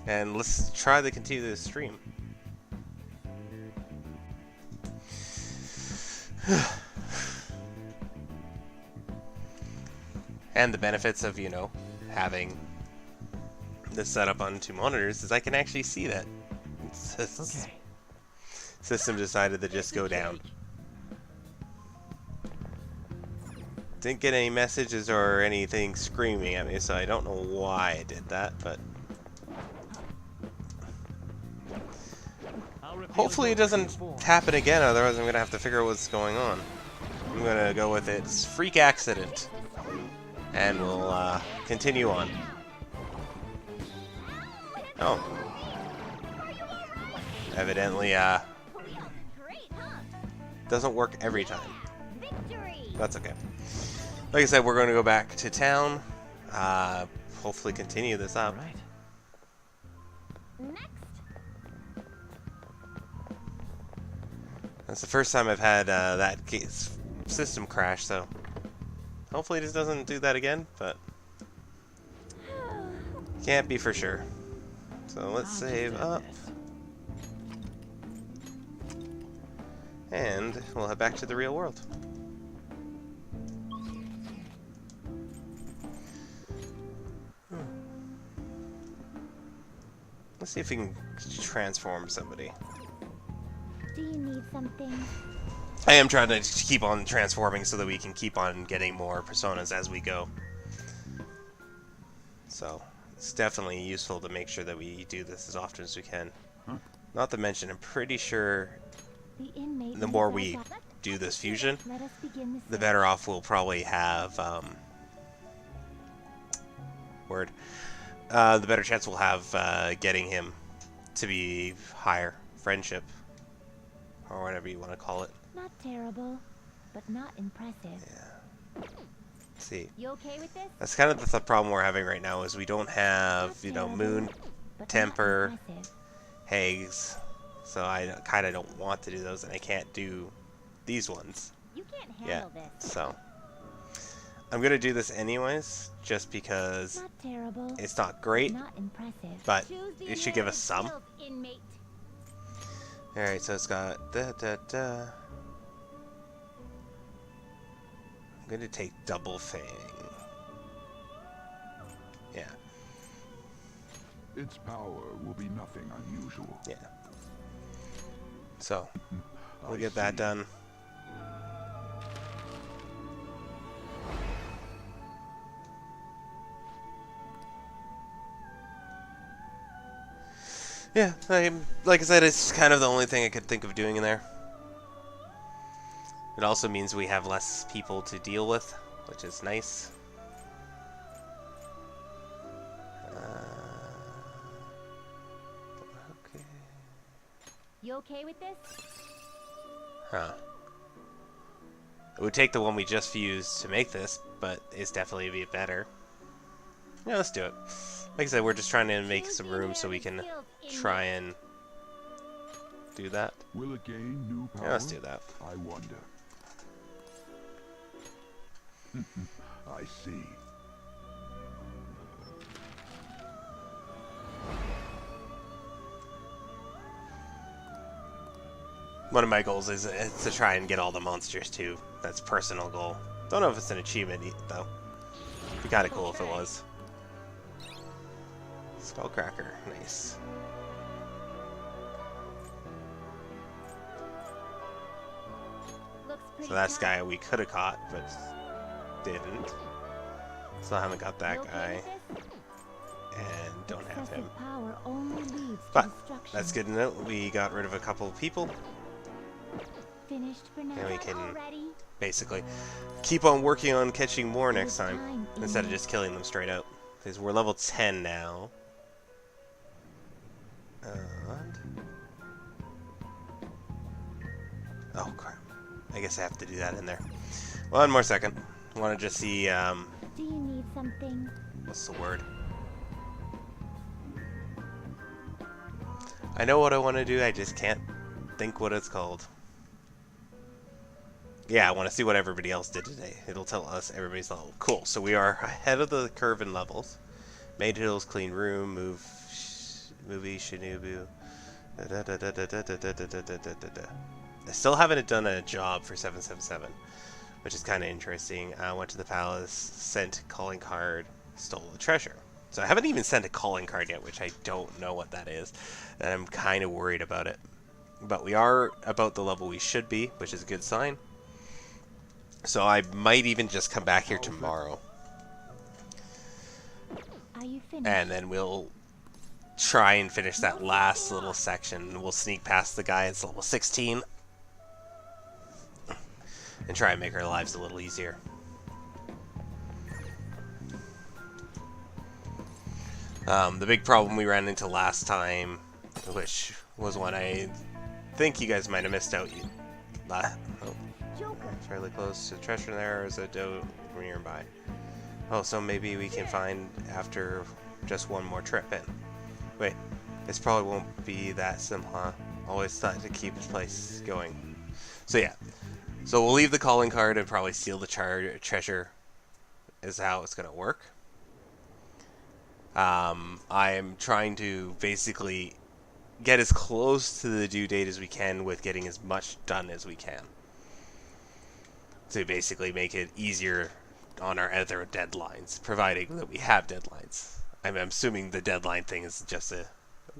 And let's try to continue this stream. And the benefits of, you know, having this set up on 2 monitors is I can actually see that. Okay. System decided to just go down. Didn't get any messages or anything screaming at me, so I don't know why I did that, but hopefully it doesn't happen again, otherwise I'm going to have to figure out what's going on. I'm going to go with it's freak accident, and we'll continue on. Oh. Evidently, doesn't work every time. That's okay. Like I said, we're going to go back to town. Hopefully continue this up. That's the first time I've had that system crash, so hopefully this doesn't do that again, but can't be for sure. So let's save up. And we'll head back to the real world. Let's see if we can transform somebody. Do you need something? I am trying to keep on transforming so that we can keep on getting more personas as we go. So it's definitely useful to make sure that we do this as often as we can. Not to mention, I'm pretty sure the more we do this fusion, the better off we'll probably have, the better chance we'll have getting him to be higher friendship, or whatever you want to call it. Not terrible, but not impressive. Yeah. Let's see. You okay with this? That's kind of the problem we're having right now, is we don't have, you know, Moon, Temper, Hags, so I kind of don't want to do those, and I can't do these ones. You can't handle this. So I'm gonna do this anyways, just because not terrible, it's not great, not impressive, but it should give us some. Alright, so it's got I'm gonna take Double Fang. Yeah. Its power will be nothing unusual. Yeah. So we'll get that done. Yeah, like I said, it's kind of the only thing I could think of doing in there. It also means we have less people to deal with, which is nice. Okay. You okay with this? Huh. It would take the one we just fused to make this, but it's definitely a bit better. Yeah, let's do it. Like I said, we're just trying to make some room so we can try and do that. Will it gain new power? Yeah, let's do that. I wonder. I see. One of my goals is to try and get all the monsters too. That's a personal goal. Don't know if it's an achievement though. It'd be kind of cool if it was. Skullcracker, nice. So that's the guy we could have caught, but didn't. Still haven't got that guy. And don't have him. But that's good to know. We got rid of a couple of people. And we can basically keep on working on catching more next time, instead of just killing them straight out. Because we're level 10 now. Oh crap. I guess I have to do that in there. One more second. I want to just see, Do you need something? What's the word? I know what I want to do, I just can't think what it's called. Yeah, I want to see what everybody else did today. It'll tell us everybody's level. Cool, so we are ahead of the curve in levels. Made hills, clean room, movie Shinobu. I still haven't done a job for 777, which is kind of interesting. I went to the palace, sent calling card, stole the treasure. So I haven't even sent a calling card yet, which I don't know what that is, and I'm kind of worried about it. But we are about the level we should be, which is a good sign. So I might even just come back here tomorrow. Are you finished? And then we'll try and finish that last little section. We'll sneak past the guy at level 16. And try and make our lives a little easier. The big problem we ran into last time, which was one I think you guys might have missed out. Fairly close to the treasure there, or is a doe nearby? Oh, so maybe we can find after just one more trip in. Wait, this probably won't be that simple, huh? Always thought to keep this place going. So yeah, so we'll leave the calling card and probably steal the treasure is how it's gonna work. I'm trying to basically get as close to the due date as we can with getting as much done as we can. To basically make it easier on our other deadlines, providing that we have deadlines. I'm assuming the deadline thing is just a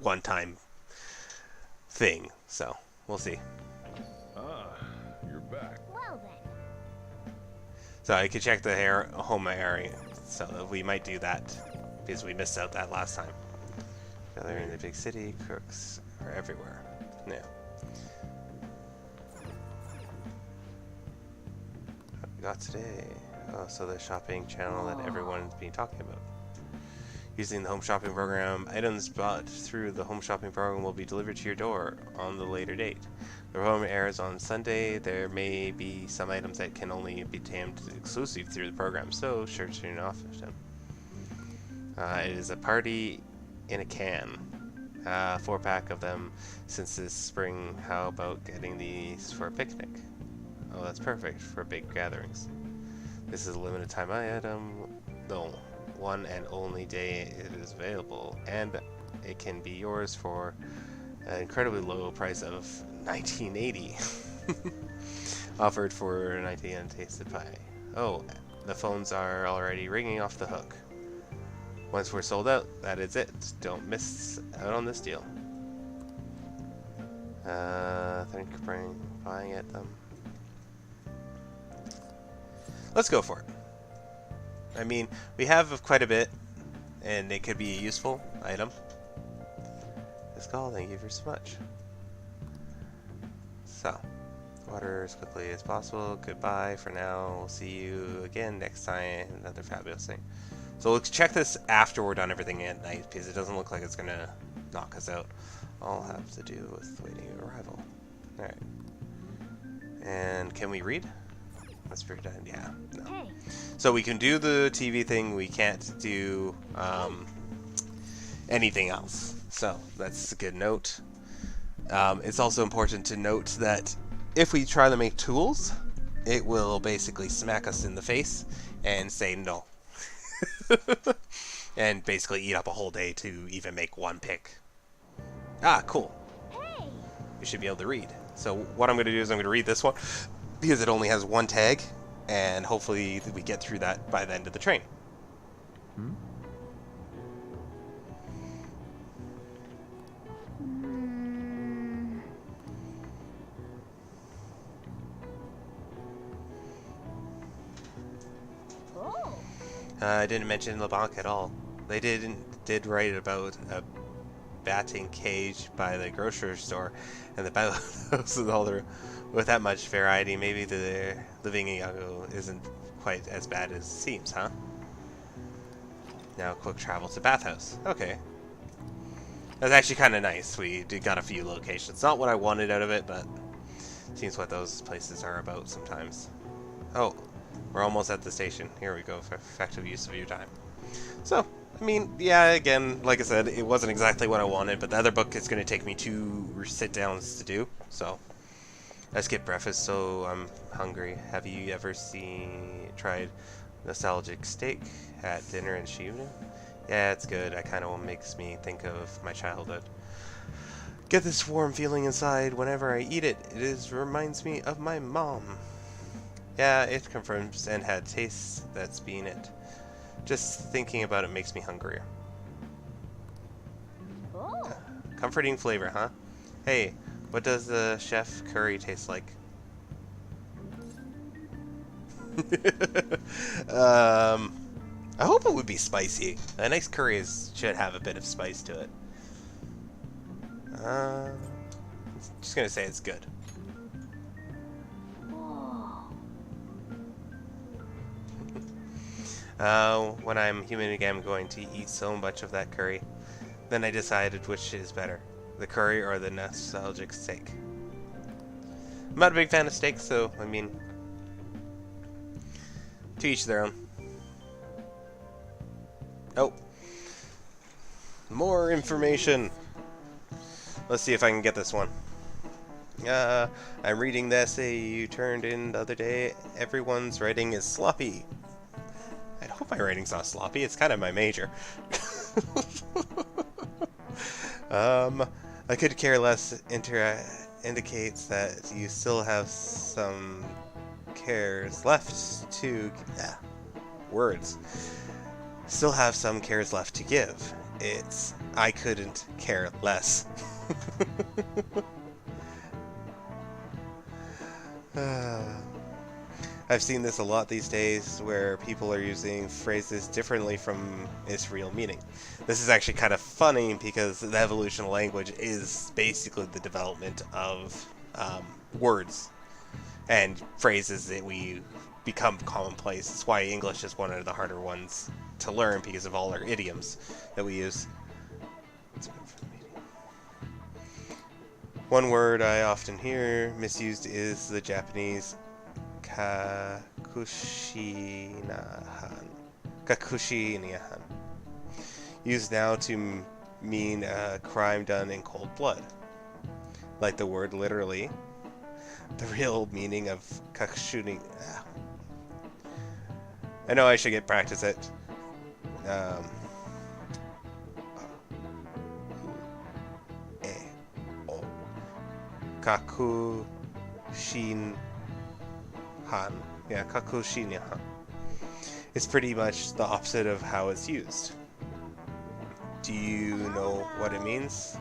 one-time thing, so we'll see. Ah, you're back. Well then. So I could check the home area, so we might do that, because we missed out that last time. They're in the big city, crooks are everywhere. Yeah. What we got today? Oh, so the shopping channel that everyone's been talking about. Using the home shopping program, items bought through the home shopping program will be delivered to your door on the later date. The program airs on Sunday. There may be some items that can only be tamed exclusive through the program, so sure to turn off them. It is a party in a can. 4-pack of them since this spring. How about getting these for a picnic? Oh, that's perfect for big gatherings. This is a limited time item. No, one and only day it is available, and it can be yours for an incredibly low price of $19.80. Offered for 90 untasted pie. Oh, the phones are already ringing off the hook. Once we're sold out, that is it. Don't miss out on this deal. Think buying at them. Let's go for it. I mean, we have quite a bit, and it could be a useful item. This call, thank you very so much. So, order as quickly as possible. Goodbye for now. We'll see you again next time. Another fabulous thing. So let's check this after we're done everything at night, because it doesn't look like it's gonna knock us out. All have to do with waiting arrival. Alright. And can we read? That's pretty done. Yeah. No. Hey. So we can do the TV thing. We can't do anything else. So that's a good note. It's also important to note that if we try to make tools, it will basically smack us in the face and say no. And basically eat up a whole day to even make one pick. Ah, cool. Hey. You should be able to read. So what I'm going to do is I'm going to read this one, because it only has one tag, and hopefully we get through that by the end of the train. Hmm? Oh. I didn't mention LeBlanc at all. They did write about a batting cage by the grocery store, and the battlehouse with all the with that much variety. Maybe the living in Yago isn't quite as bad as it seems, huh? Now quick travel to bathhouse. Okay, that's actually kind of nice. We got a few locations. Not what I wanted out of it, but seems what those places are about sometimes. Oh, we're almost at the station. Here we go for effective use of your time. So, I mean, yeah, again, like I said, it wasn't exactly what I wanted, but the other book is going to take me 2 sit-downs to do, so I skipped breakfast, so I'm hungry. Have you ever tried nostalgic steak at dinner in Shibuya? Yeah, it's good. It kind of makes me think of my childhood. Get this warm feeling inside whenever I eat it. Reminds me of my mom. Yeah, it confirms and had tastes that's been it. Just thinking about it makes me hungrier. Oh. Comforting flavor, huh? Hey, what does the chef curry taste like? I hope it would be spicy. A nice curry should have a bit of spice to it. Just gonna say it's good. When I'm human again, I'm going to eat so much of that curry. Then I decided which is better, the curry or the nostalgic steak. I'm not a big fan of steak, so, I mean, to each their own. Oh. More information. Let's see if I can get this one. I'm reading the essay you turned in the other day. Everyone's writing is sloppy. I hope my writing's not sloppy. It's kind of my major. I could care less indicates that you still have some cares left to... words. Still have some cares left to give. It's... I couldn't care less. I've seen this a lot these days, where people are using phrases differently from its real meaning. This is actually kind of funny, because the evolution of language is basically the development of words and phrases that we become commonplace. That's why English is one of the harder ones to learn, because of all our idioms that we use. One word I often hear misused is the Japanese kakushinahan, used now to mean a crime done in cold blood. Like the word literally, the real meaning of kakushini. I know I should get practice it. Kakushin. Yeah, kakushinahan. It's pretty much the opposite of how it's used. Do you know what it means?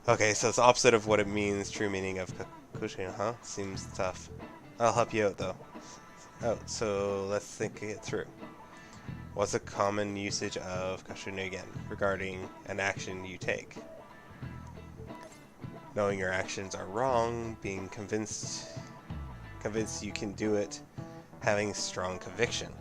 Okay, so it's the opposite of what it means, true meaning of kakushinahan. Seems tough. I'll help you out though. Oh, so let's think it through. What's a common usage of kakushina again, regarding an action you take? Knowing your actions are wrong, being convinced you can do it, having strong conviction.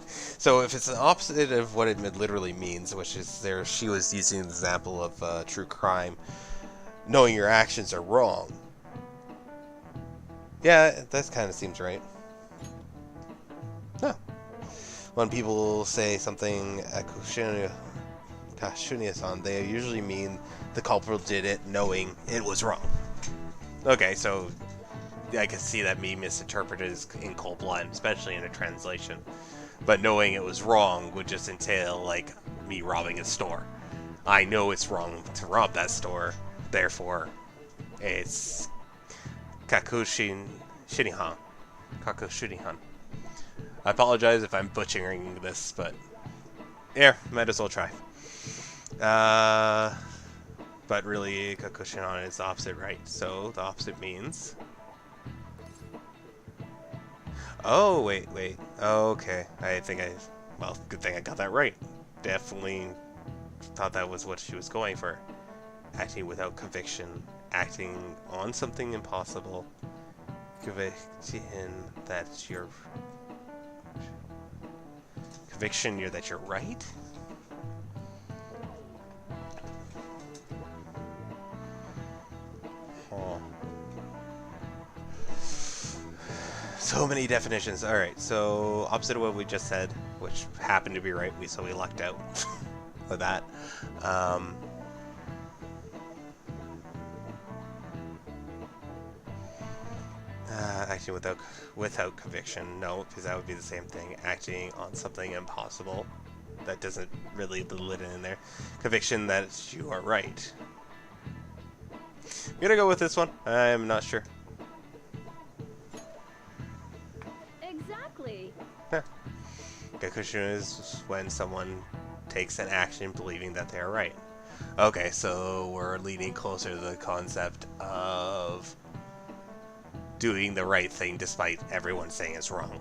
So if it's the opposite of what it literally means, which is there, she was using the example of true crime, knowing your actions are wrong. Yeah, that kind of seems right. Huh. When people say something Kashuniya-san, they usually mean the culprit did it knowing it was wrong. Okay, so I can see that being misinterpreted as in cold blood, especially in a translation. But knowing it was wrong would just entail, like, me robbing a store. I know it's wrong to rob that store, therefore it's Kakushinihan. Kakushinihan. I apologize if I'm butchering this, but yeah, might as well try. But really, kakushinan is the opposite, right? So the opposite means... Oh, wait. Oh, okay. Well, good thing I got that right. Definitely thought that was what she was going for. Acting without conviction. Acting on something impossible. Conviction that you're right? Oh. So many definitions. Alright, so opposite of what we just said, which happened to be right, so we lucked out with that. Acting without conviction. No, because that would be the same thing. Acting on something impossible. That doesn't really lit in there. Conviction that you are right. I'm gonna go with this one. I'm not sure. Exactly. Conviction is when someone takes an action believing that they are right. Okay, so we're leaning closer to the concept of doing the right thing despite everyone saying it's wrong.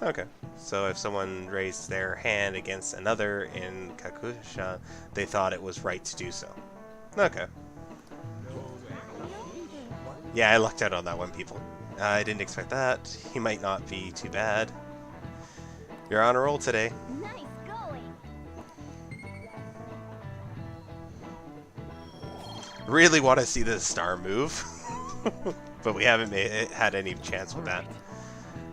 Okay, so if someone raised their hand against another in Kakusha, they thought it was right to do so. Okay. Yeah, I lucked out on that one, people. I didn't expect that. He might not be too bad. You're on a roll today. Nice going. Really want to see the star move, but we haven't had any chance with that.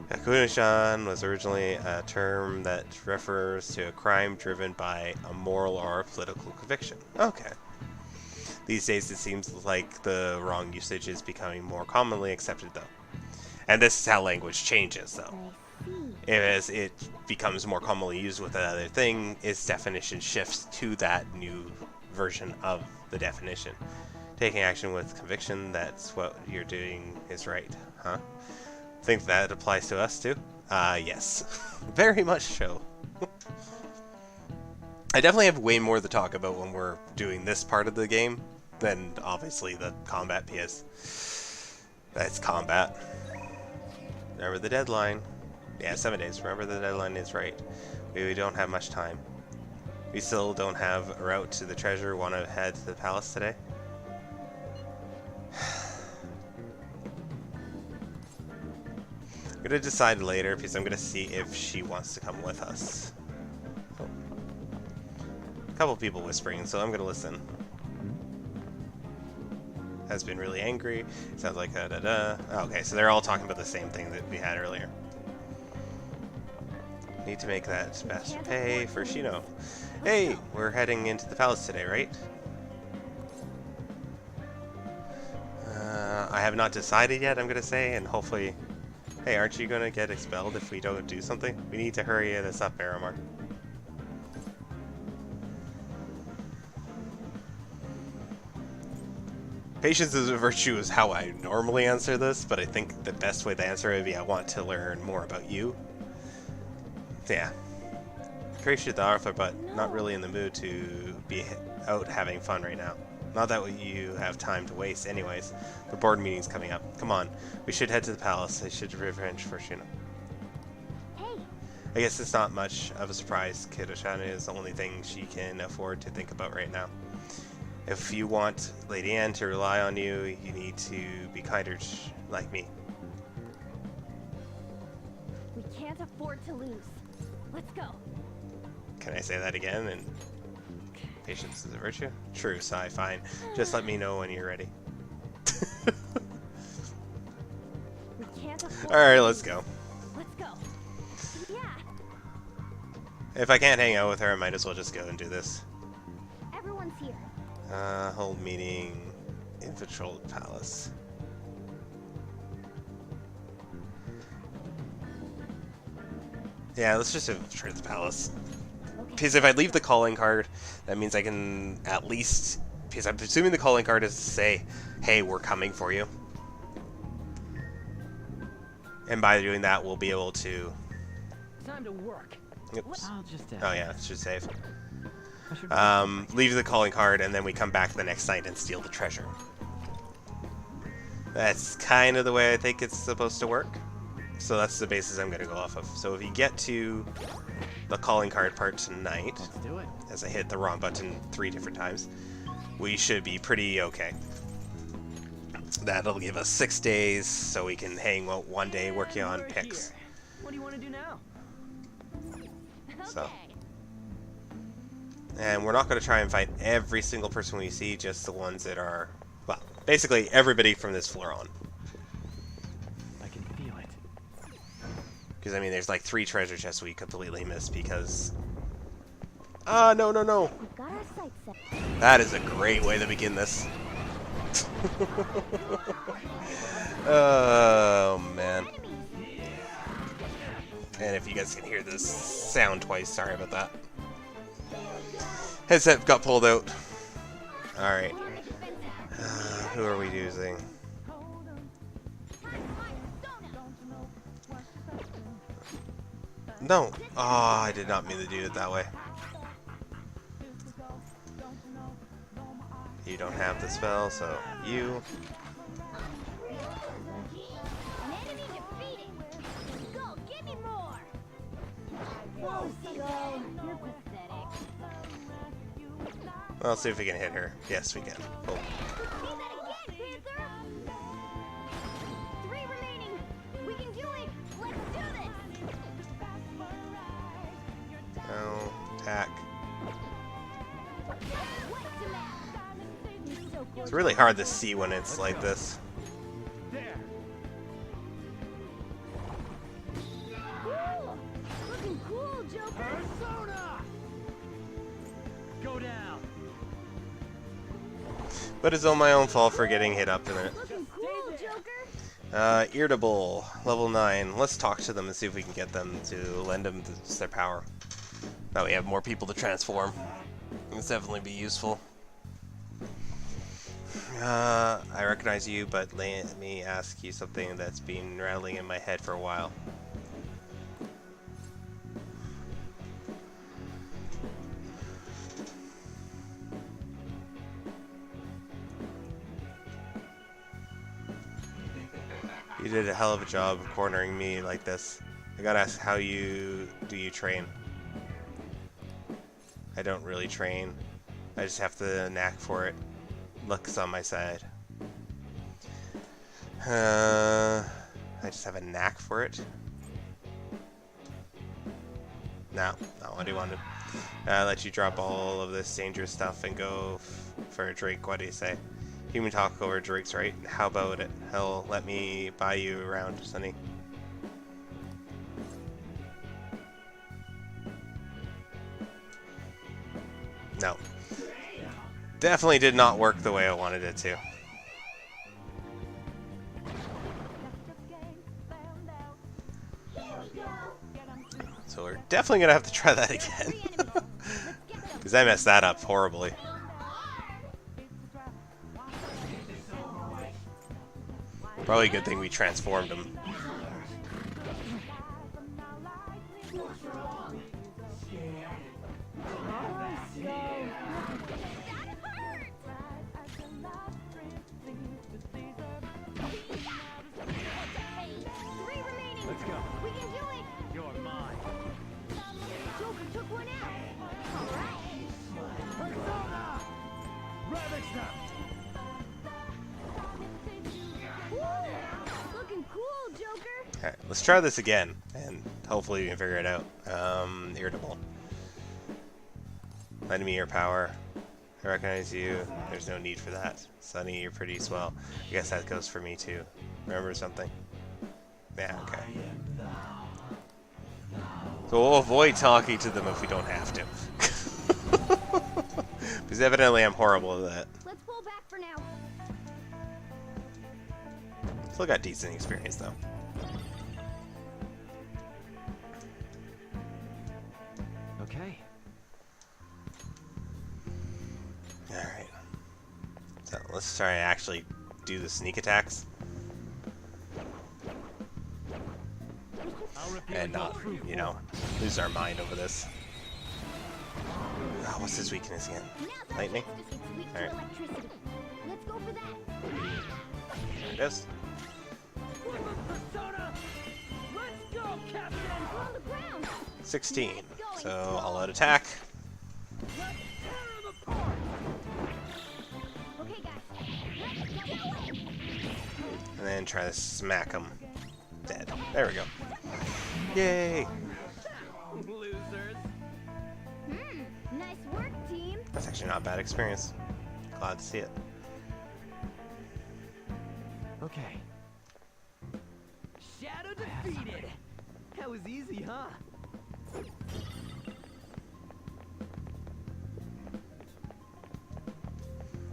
Kakunishan was originally a term that refers to a crime driven by a moral or political conviction. Okay. These days it seems like the wrong usage is becoming more commonly accepted though. And this is how language changes though. As it becomes more commonly used with another thing, its definition shifts to that new version of the definition. Taking action with conviction that's what you're doing is right, huh? Think that applies to us too? Yes. Very much so. I definitely have way more to talk about when we're doing this part of the game than obviously the combat PS. That's combat. Remember the deadline. Yeah, 7 days. Remember the deadline is right. We don't have much time. We still don't have a route to the treasure. Want to head to the palace today? I'm gonna decide later because I'm gonna see if she wants to come with us. Oh. A couple people whispering, so I'm gonna listen. Has been really angry. Sounds like da-da-da. Okay, so they're all talking about the same thing that we had earlier. Need to make that master pay for Shino. Hey, we're heading into the palace today, right? I have not decided yet, I'm gonna say, and hopefully... Hey, aren't you gonna get expelled if we don't do something? We need to hurry this up, Aramar. Patience is a virtue is how I normally answer this, but I think the best way to answer it would be I want to learn more about you. Yeah. Appreciate the offer, but not really in the mood to be out having fun right now. Not that you have time to waste anyways. The board meeting's coming up. Come on. We should head to the palace. I should revenge for Shino. Hey. I guess it's not much of a surprise. Kidoshana is the only thing she can afford to think about right now. If you want Lady Anne to rely on you, you need to be kinder like me. We can't afford to lose. Let's go. Can I say that again? And patience is a virtue? True, Sai, fine. Just let me know when you're ready. Alright, let's go. Let's go. Yeah. If I can't hang out with her, I might as well just go and do this. Everyone's here. Hold meeting in Patrol Palace. Yeah, let's just infiltrate the palace. Because if I leave the calling card, that means I can at least... Because I'm assuming the calling card is to say, hey, we're coming for you. And by doing that, we'll be able to... Time to work. Oops. I'll just Oh yeah, it should save. Leave the calling card, and then we come back the next night and steal the treasure. That's kind of the way I think it's supposed to work. So that's the basis I'm going to go off of. So if you get to the calling card part tonight, Let's do it. as I hit the wrong button 3 different times, we should be pretty okay. That'll give us 6 days, so we can hang out 1 day working on picks. Here. What do you want to do now? So. And we're not going to try and fight every single person we see, just the ones that are, well, basically everybody from this floor on. I can feel it. Because, I mean, there's like 3 treasure chests we completely missed because... Ah, no, no, no! We've got our sights set. That is a great way to begin this. Oh, man. And if you guys can hear this sound twice, sorry about that. Headset got pulled out. Alright. Who are we using? No! Oh, I did not mean to do it that way. You don't have the spell, so you... Well, let's see if we can hit her. Yes, we can. Cool. No, attack. It's really hard to see when it's like this. Looking cool, Joker. Go down. But it's all my own fault for getting hit up in it. Looking cool, Joker. Irritable, level 9. Let's talk to them and see if we can get them to lend them their power. Now we have more people to transform. It's definitely be useful. I recognize you, but let me ask you something that's been rattling in my head for a while. You did a hell of a job of cornering me like this. I gotta ask, how do you train? I don't really train. I just have the knack for it. Luck's on my side. I just have a knack for it. No, not what do you want to. Let you drop all of this dangerous stuff and go for a drink. What do you say? Human talk over drinks, right? How about it? Hell, let me buy you around, Sonny. No. Definitely did not work the way I wanted it to. So we're definitely going to have to try that again. Because I messed that up horribly. Probably a good thing we transformed him. Let's go. We can do it. You're mine. Joker took one out. All right. Persona! Ravage them! Woo! Looking cool, Joker. Alright, let's try this again, and hopefully we can figure it out. Irritable. Lend me your power. I recognize you. There's no need for that. Sonny, you're pretty swell. I guess that goes for me too. Remember something? Yeah, okay. So we'll avoid talking to them if we don't have to. Because evidently I'm horrible at that. Let's pull back for now. Still got decent experience though. Okay. Alright. So let's try and actually do the sneak attacks. And not, you know, lose our mind over this. Oh, what's his weakness again? Lightning? It's weak to Alright. electricity. Let's go for that. There it is. Persona! Let's go, Captain! On the ground. 16. So all out attack. Let's tear him apart! Okay, guys. Let's get away. And then try to smack him. Dead. There we go. Yay! Losers! Nice work, team. That's actually not a bad experience. Glad to see it. Okay. Shadow defeated! That was easy, huh?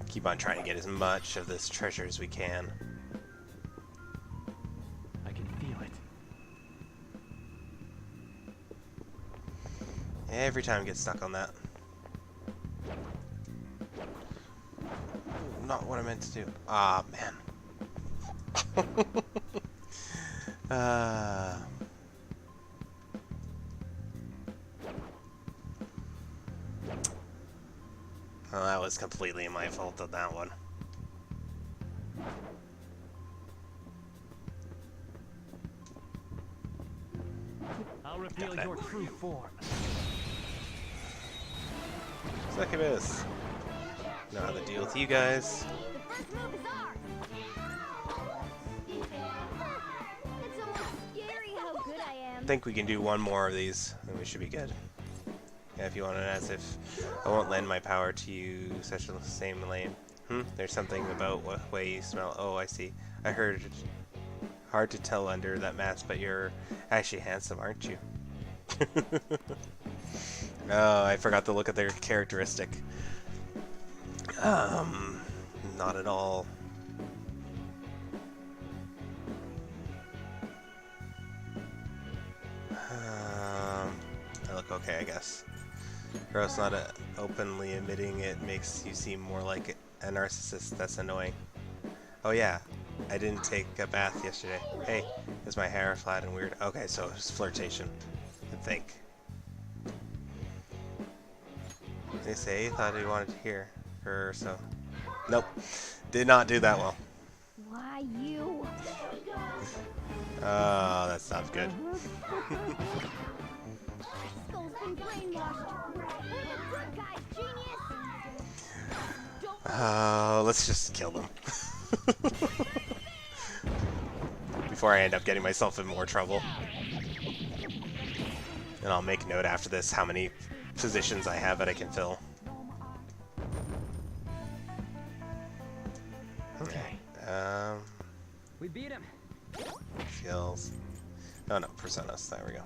Keep on trying to get as much of this treasure as we can. I can feel it. Every time I get stuck on that. Not what I meant to do. Ah, man. Well, that was completely my fault on that one. I'll reveal your true form. Succubus. Know how to deal with you guys. The first move is ours. It's almost scary how good I am. I think we can do one more of these, and we should be good. Yeah, if you want it as if I won't lend my power to you, such a same lane. There's something about what way you smell. Oh, I see. I heard it. Hard to tell under that mask, but you're actually handsome, aren't you? Oh, I forgot to look at their characteristic. Not at all. I look okay, I guess. Gross, not openly admitting it makes you seem more like a narcissist. That's annoying. Oh yeah, I didn't take a bath yesterday. Hey, is my hair flat and weird? Okay, so it's flirtation, I think. They say he thought he wanted to hear her, so... Nope. Did not do that well. Why you? Oh, that's not good. Skull's been brainwashed. Good guys, genius. Let's just kill them. Before I end up getting myself in more trouble. And I'll make note after this how many positions I have that I can fill. Okay. We beat him. Skills. Oh no, personas. There we go.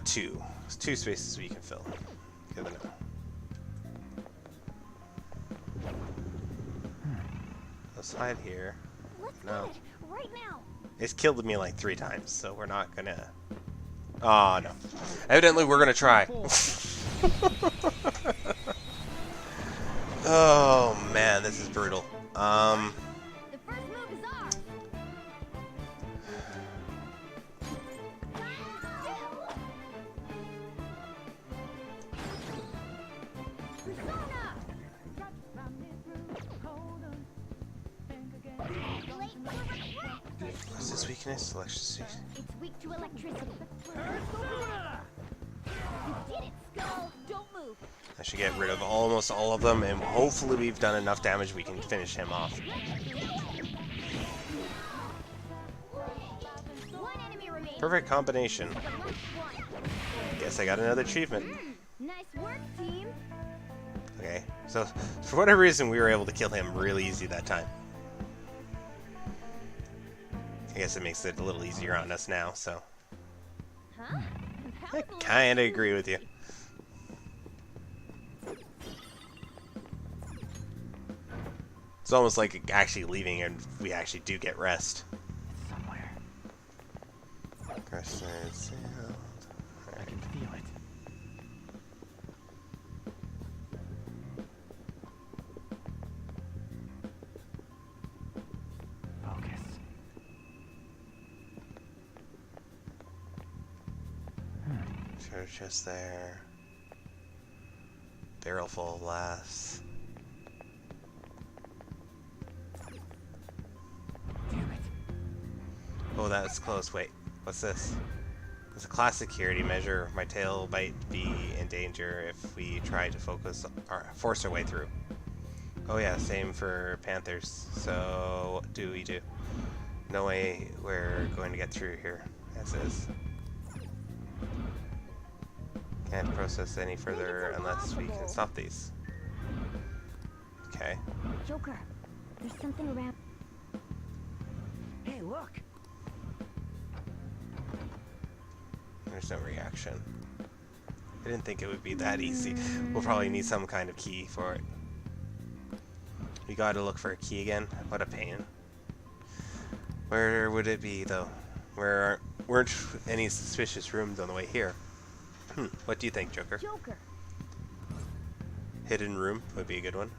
Two. There's 2 spaces we can fill. Good to know. Let's hide here. Let's No. do it right now. It's killed me like 3 times, so we're not gonna... Oh, no. Evidently, we're gonna try. Oh, man, this is brutal. The first move is ours. What's this weakness? Electricity. It's weak to electricity. You did it, Skull. Don't move. I should get rid of almost all of them, and hopefully we've done enough damage we can finish him off. One enemy remains. Perfect combination. Guess I got another achievement. Nice work, team. Okay, so for whatever reason we were able to kill him really easy that time. I guess it makes it a little easier on us now, so... Huh? I kinda agree with you. It's almost like actually leaving and we actually do get rest. Somewhere. Crested sailed. I can feel it. Focus. Just there. Barrel full of laughs. Damn it. Oh, that was close. Wait, what's this? It's a class security measure. My tail might be in danger if we try to force our way through. Oh yeah, same for panthers. So what do we do? No way we're going to get through here, as is. Can't process any further unless we can stop these. Okay. Joker, there's something around. Hey, look. There's no reaction. I didn't think it would be that easy. We'll probably need some kind of key for it. We gotta look for a key again. What a pain. Where would it be, though? Weren't any suspicious rooms on the way here. What do you think, Joker? Joker. Hidden room would be a good one.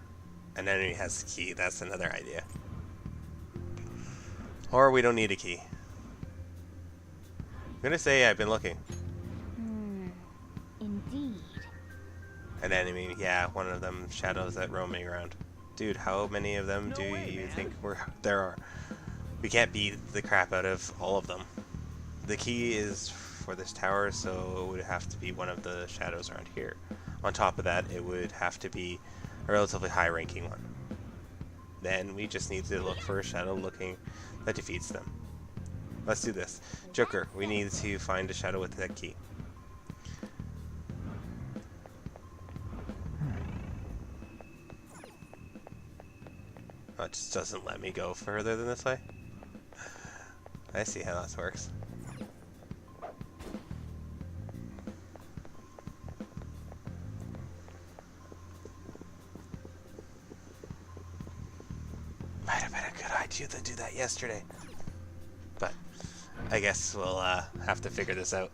An enemy has a key. That's another idea. Or we don't need a key. I'm gonna say I've been looking. Indeed. An enemy, yeah, one of them shadows that roaming around. Dude, how many of them do you think there are? We can't beat the crap out of all of them. The key is for this tower, so it would have to be one of the shadows around here. On top of that, it would have to be a relatively high-ranking one. Then we just need to look for a shadow looking that defeats them. Let's do this. Joker, we need to find a shadow with that key. Oh, it just doesn't let me go further than this way. I see how this works. Might have been a good idea to do that yesterday. But I guess we'll have to figure this out.